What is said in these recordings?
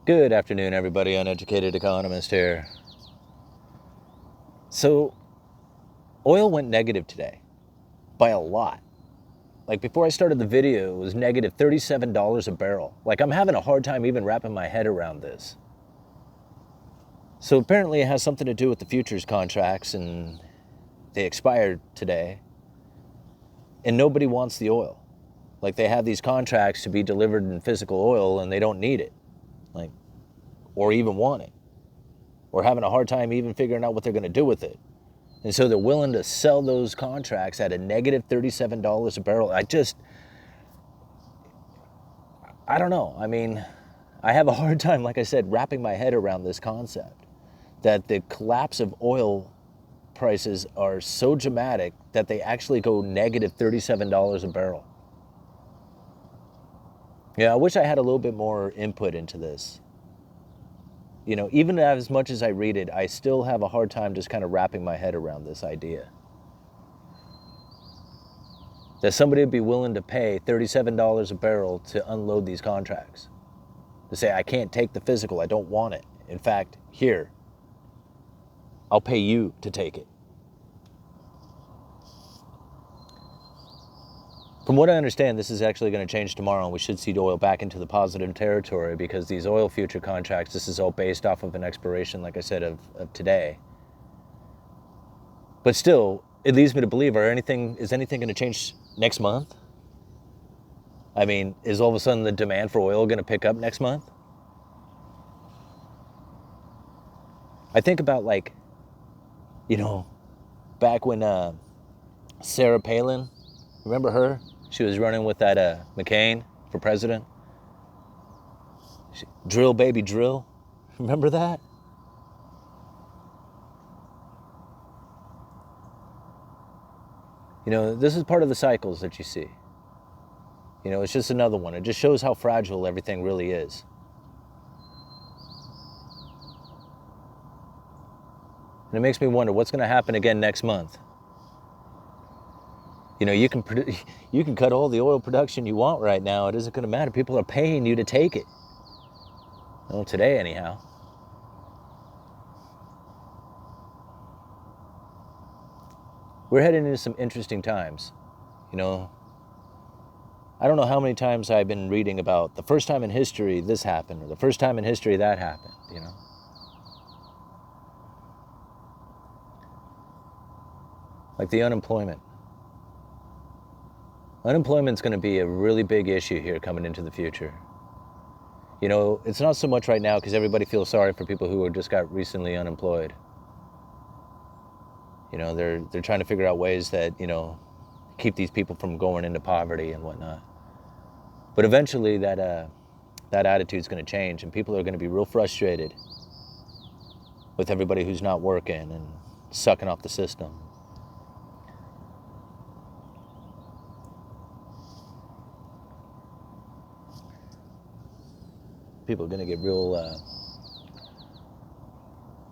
Good afternoon, everybody. Uneducated Economist here. So, oil went negative today by a lot. Like before I started the video, it was negative $37 a barrel. Like I'm having a hard time even wrapping my head around this. So apparently it has something to do with the futures contracts and they expired today. And nobody wants the oil. Like they have these contracts to be delivered in physical oil and they don't need it. Like, or even want it. Or having a hard time even figuring out what they're going to do with it. And so they're willing to sell those contracts at a negative $37 a barrel. I don't know. I mean, I have a hard time, like I said, wrapping my head around this concept that the collapse of oil prices are so dramatic that they actually go negative $37 a barrel. Yeah, I wish I had a little bit more input into this. You know, even as much as I read it, I still have a hard time just kind of wrapping my head around this idea. That somebody would be willing to pay $37 a barrel to unload these contracts. To say, I can't take the physical, I don't want it. In fact, here, I'll pay you to take it. From what I understand, this is actually going to change tomorrow, and we should see oil back into the positive territory because these oil future contracts, this is all based off of an expiration, like I said, of today. But still, it leads me to believe, is anything going to change next month? I mean, is all of a sudden the demand for oil going to pick up next month? I think about like, you know, back when Sarah Palin, remember her? She was running with that McCain for president. Drill, baby, drill. Remember that? You know, this is part of the cycles that you see. You know, it's just another one. It just shows how fragile everything really is. And it makes me wonder what's going to happen again next month. You know, you can cut all the oil production you want right now. It isn't going to matter. People are paying you to take it. Well, today anyhow. We're heading into some interesting times. You know, I don't know how many times I've been reading about the first time in history this happened, or the first time in history that happened, you know. Like the unemployment. Unemployment's going to be a really big issue here coming into the future. You know, it's not so much right now because everybody feels sorry for people who just got recently unemployed. You know, they're trying to figure out ways that, you know, keep these people from going into poverty and whatnot. But eventually that attitude's going to change and people are going to be real frustrated with everybody who's not working and sucking off the system. People are going to get real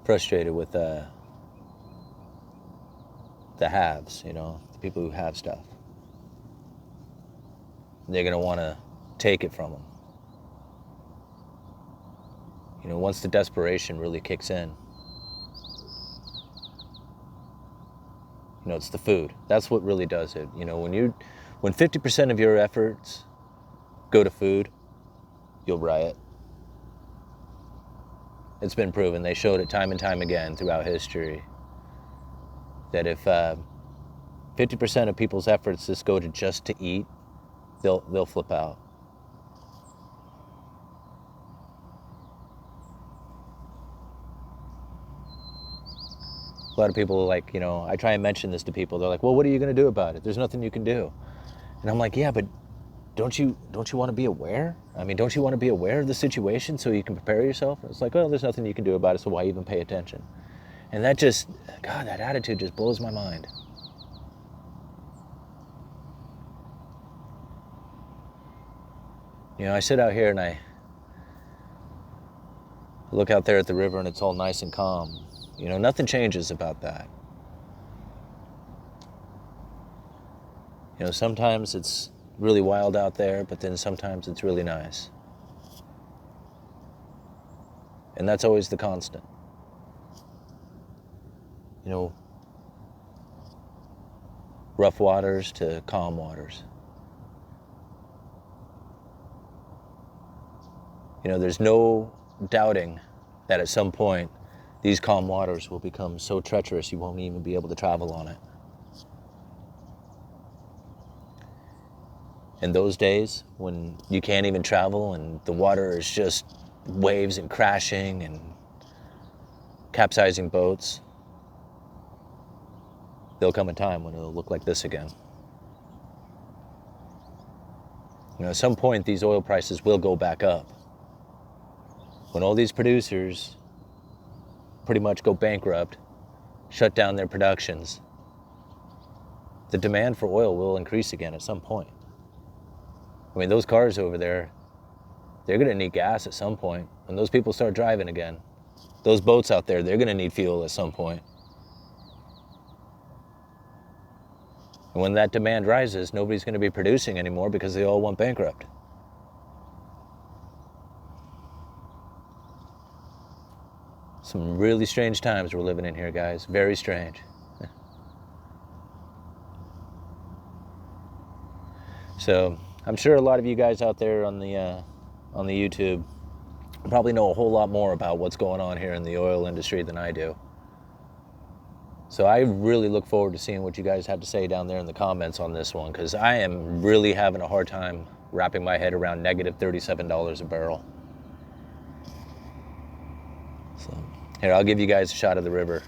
frustrated with the haves, you know, the people who have stuff. They're going to want to take it from them. You know, once the desperation really kicks in. You know, it's the food. That's what really does it. You know, when 50% of your efforts go to food, you'll riot. It's been proven. They showed it time and time again throughout history that if 50% of people's efforts just go to just to eat, they'll flip out. A lot of people are like, you know, I try and mention this to people. They're like, well, what are you going to do about it? There's nothing you can do. And I'm like, yeah, but don't you want to be aware? I mean, don't you want to be aware of the situation so you can prepare yourself? It's like, oh, there's nothing you can do about it, so why even pay attention? And that just, God, that attitude just blows my mind. You know, I sit out here and I look out there at the river and it's all nice and calm. You know, nothing changes about that. You know, sometimes it's really wild out there, but then sometimes it's really nice. And that's always the constant. You know, rough waters to calm waters. You know, there's no doubting that at some point these calm waters will become so treacherous you won't even be able to travel on it. And those days when you can't even travel and the water is just waves and crashing and capsizing boats, there'll come a time when it'll look like this again. You know, at some point these oil prices will go back up. When all these producers pretty much go bankrupt, shut down their productions, the demand for oil will increase again at some point. I mean, those cars over there, they're going to need gas at some point. When those people start driving again, those boats out there, they're going to need fuel at some point. And when that demand rises, nobody's going to be producing anymore because they all went bankrupt. Some really strange times we're living in here, guys. Very strange. So I'm sure a lot of you guys out there on the YouTube probably know a whole lot more about what's going on here in the oil industry than I do. So I really look forward to seeing what you guys have to say down there in the comments on this one, because I am really having a hard time wrapping my head around negative $37 a barrel. So here, I'll give you guys a shot of the river.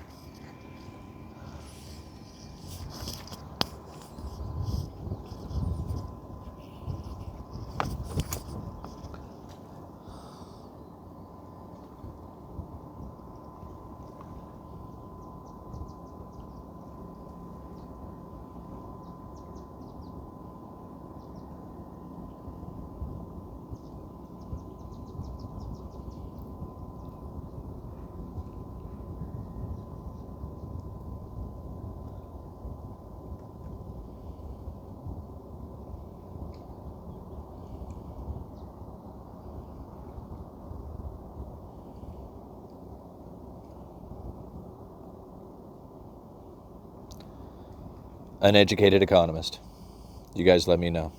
Uneducated Economist. You guys let me know.